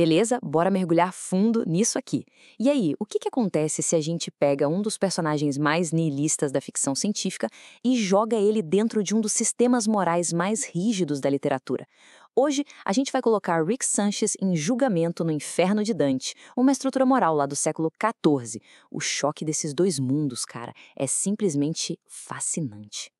Beleza? Bora mergulhar fundo nisso aqui. E aí, o que acontece se a gente pega um dos personagens mais nihilistas da ficção científica e joga ele dentro de um dos sistemas morais mais rígidos da literatura? Hoje, a gente vai colocar Rick Sanchez em Julgamento no Inferno de Dante, uma estrutura moral lá do século XIV. O choque desses dois mundos, cara, é simplesmente fascinante.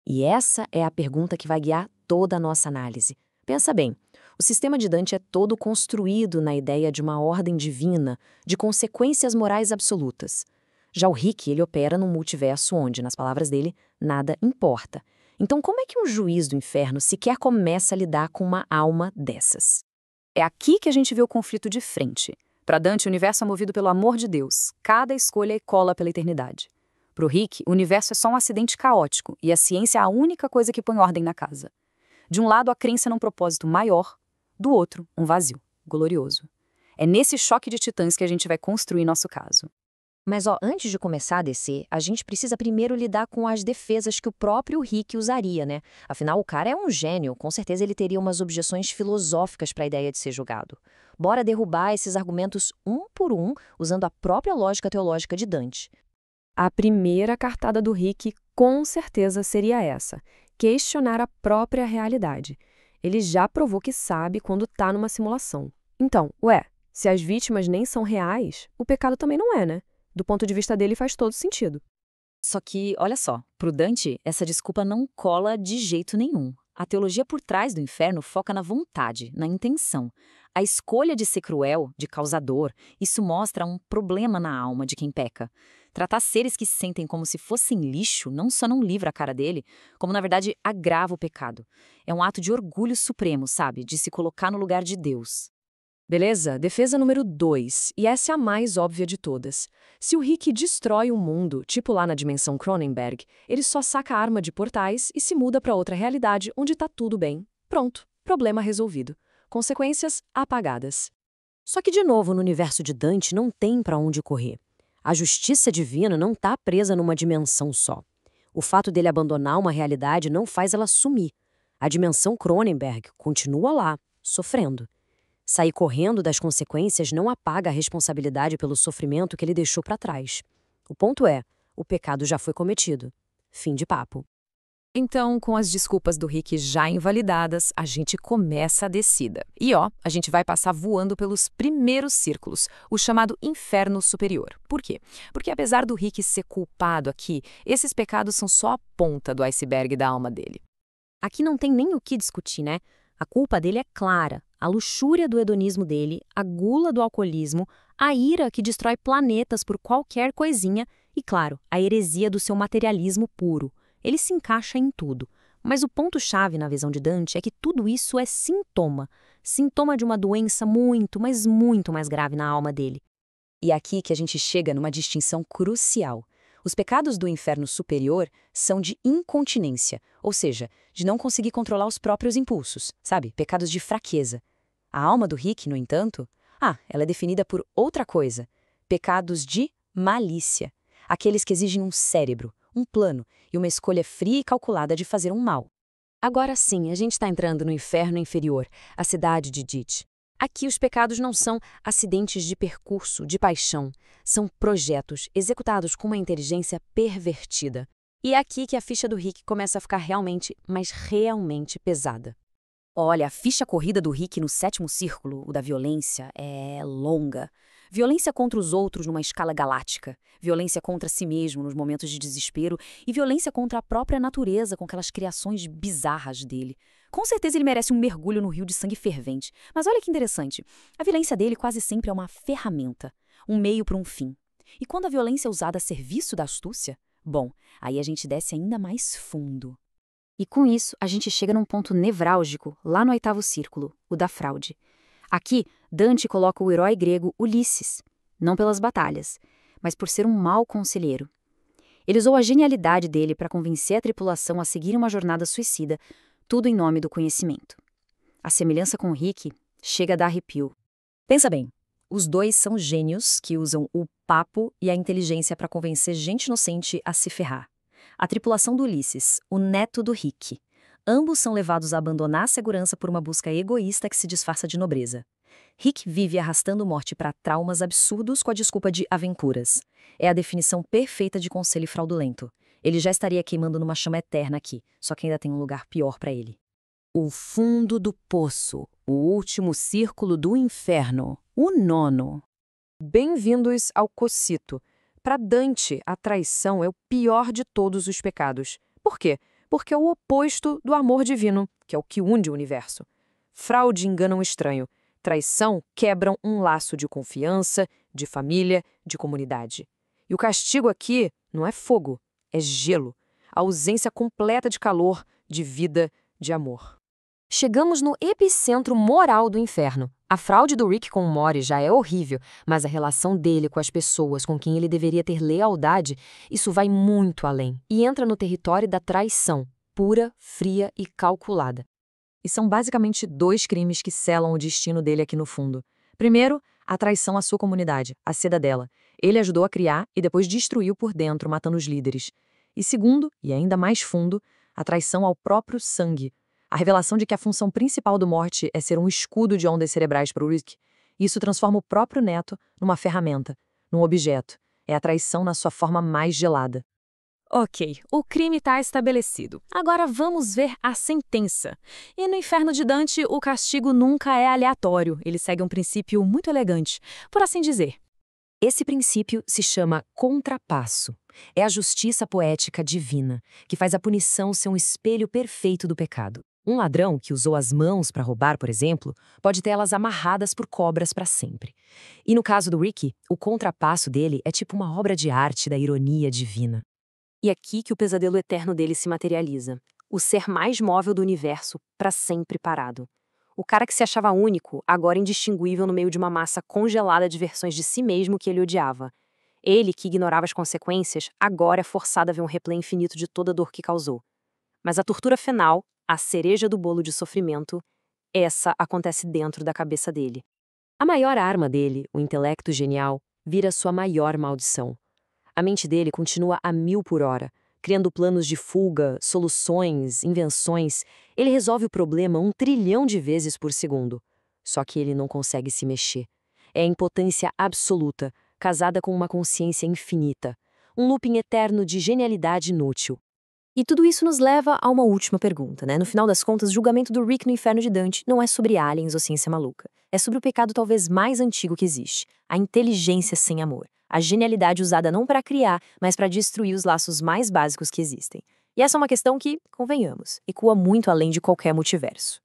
E essa é a pergunta que vai guiar toda a nossa análise. Pensa bem, o sistema de Dante é todo construído na ideia de uma ordem divina, de consequências morais absolutas. Já o Rick, ele opera num multiverso onde, nas palavras dele, nada importa. Então, como é que um juiz do inferno sequer começa a lidar com uma alma dessas? É aqui que a gente vê o conflito de frente. Para Dante, o universo é movido pelo amor de Deus. Cada escolha cola pela eternidade. Para o Rick, o universo é só um acidente caótico e a ciência é a única coisa que põe ordem na casa. De um lado, a crença num propósito maior, do outro, um vazio, glorioso. É nesse choque de titãs que a gente vai construir nosso caso. Mas antes de começar a descer, a gente precisa primeiro lidar com as defesas que o próprio Rick usaria, né? Afinal, o cara é um gênio, com certeza ele teria umas objeções filosóficas para a ideia de ser julgado. Bora derrubar esses argumentos um por um, usando a própria lógica teológica de Dante. A primeira cartada do Rick, com certeza, seria essa: questionar a própria realidade. Ele já provou que sabe quando está numa simulação. Então, se as vítimas nem são reais, o pecado também não é, né? Do ponto de vista dele faz todo sentido. Só que, olha só, pro Dante, essa desculpa não cola de jeito nenhum. A teologia por trás do inferno foca na vontade, na intenção. A escolha de ser cruel, de causador, isso mostra um problema na alma de quem peca. Tratar seres que se sentem como se fossem lixo não só não livra a cara dele, como na verdade agrava o pecado. É um ato de orgulho supremo, sabe? De se colocar no lugar de Deus. Beleza? Defesa número 2, e essa é a mais óbvia de todas. Se o Rick destrói o mundo, tipo lá na dimensão Cronenberg, ele só saca a arma de portais e se muda para outra realidade onde tá tudo bem. Pronto, problema resolvido. Consequências apagadas. Só que, de novo, no universo de Dante não tem para onde correr. A justiça divina não está presa numa dimensão só. O fato dele abandonar uma realidade não faz ela sumir. A dimensão Cronenberg continua lá, sofrendo. Sair correndo das consequências não apaga a responsabilidade pelo sofrimento que ele deixou para trás. O ponto é, o pecado já foi cometido. Fim de papo. Então, com as desculpas do Rick já invalidadas, a gente começa a descida. E a gente vai passar voando pelos primeiros círculos, o chamado inferno superior. Por quê? Porque apesar do Rick ser culpado aqui, esses pecados são só a ponta do iceberg da alma dele. Aqui não tem nem o que discutir, né? A culpa dele é clara. A luxúria do hedonismo dele, a gula do alcoolismo, a ira que destrói planetas por qualquer coisinha e, claro, a heresia do seu materialismo puro. Ele se encaixa em tudo. Mas o ponto-chave na visão de Dante é que tudo isso é sintoma. Sintoma de uma doença muito, mas muito mais grave na alma dele. E é aqui que a gente chega numa distinção crucial. Os pecados do inferno superior são de incontinência, ou seja, de não conseguir controlar os próprios impulsos, sabe? Pecados de fraqueza. A alma do Rick, no entanto, ela é definida por outra coisa. Pecados de malícia. Aqueles que exigem um cérebro, um plano e uma escolha fria e calculada de fazer um mal. Agora sim, a gente está entrando no inferno inferior, a cidade de Dite. Aqui os pecados não são acidentes de percurso, de paixão. São projetos executados com uma inteligência pervertida. E é aqui que a ficha do Rick começa a ficar realmente, mas realmente pesada. Olha, a ficha corrida do Rick no 7º círculo, o da violência, é longa. Violência contra os outros numa escala galáctica, violência contra si mesmo nos momentos de desespero e violência contra a própria natureza com aquelas criações bizarras dele. Com certeza ele merece um mergulho no rio de sangue fervente. Mas olha que interessante, a violência dele quase sempre é uma ferramenta, um meio para um fim. E quando a violência é usada a serviço da astúcia, bom, aí a gente desce ainda mais fundo. E com isso, a gente chega num ponto nevrálgico, lá no 8º círculo, o da fraude. Aqui, Dante coloca o herói grego Ulisses, não pelas batalhas, mas por ser um mau conselheiro. Ele usou a genialidade dele para convencer a tripulação a seguir uma jornada suicida, tudo em nome do conhecimento. A semelhança com Rick chega a dar arrepio. Pensa bem, os dois são gênios que usam o papo e a inteligência para convencer gente inocente a se ferrar. A tripulação do Ulisses, o neto do Rick. Ambos são levados a abandonar a segurança por uma busca egoísta que se disfarça de nobreza. Rick vive arrastando morte para traumas absurdos com a desculpa de aventuras. É a definição perfeita de conselho fraudulento. Ele já estaria queimando numa chama eterna aqui, só que ainda tem um lugar pior para ele. O fundo do poço, o último círculo do inferno, o 9º. Bem-vindos ao Cocito. Para Dante, a traição é o pior de todos os pecados. Por quê? Porque é o oposto do amor divino, que é o que une o universo. Fraude engana um estranho. Traição quebram um laço de confiança, de família, de comunidade. E o castigo aqui não é fogo, é gelo. A ausência completa de calor, de vida, de amor. Chegamos no epicentro moral do inferno. A fraude do Rick com o Mori já é horrível, mas a relação dele com as pessoas com quem ele deveria ter lealdade, isso vai muito além e entra no território da traição, pura, fria e calculada. E são basicamente 2 crimes que selam o destino dele aqui no fundo. Primeiro, a traição à sua comunidade, a Cidadela. Ele ajudou a criar e depois destruiu por dentro, matando os líderes. E segundo, e ainda mais fundo, a traição ao próprio sangue. A revelação de que a função principal do Morte é ser um escudo de ondas cerebrais para o Rick. Isso transforma o próprio neto numa ferramenta, num objeto. É a traição na sua forma mais gelada. Ok, o crime está estabelecido. Agora vamos ver a sentença. E no Inferno de Dante, o castigo nunca é aleatório. Ele segue um princípio muito elegante, por assim dizer. Esse princípio se chama contrapasso. É a justiça poética divina, que faz a punição ser um espelho perfeito do pecado. Um ladrão que usou as mãos para roubar, por exemplo, pode ter elas amarradas por cobras para sempre. E no caso do Rick, o contrapasso dele é tipo uma obra de arte da ironia divina. E é aqui que o pesadelo eterno dele se materializa. O ser mais móvel do universo, para sempre parado. O cara que se achava único, agora indistinguível no meio de uma massa congelada de versões de si mesmo que ele odiava. Ele, que ignorava as consequências, agora é forçado a ver um replay infinito de toda a dor que causou. Mas a tortura final, a cereja do bolo de sofrimento, essa acontece dentro da cabeça dele. A maior arma dele, o intelecto genial, vira sua maior maldição. A mente dele continua a 1000 por hora, criando planos de fuga, soluções, invenções. Ele resolve o problema 1 trilhão de vezes por segundo. Só que ele não consegue se mexer. É a impotência absoluta, casada com uma consciência infinita. Um looping eterno de genialidade inútil. E tudo isso nos leva a uma última pergunta, né? No final das contas, o julgamento do Rick no Inferno de Dante não é sobre aliens ou ciência maluca. É sobre o pecado talvez mais antigo que existe, a inteligência sem amor. A genialidade usada não para criar, mas para destruir os laços mais básicos que existem. E essa é uma questão que, convenhamos, ecoa muito além de qualquer multiverso.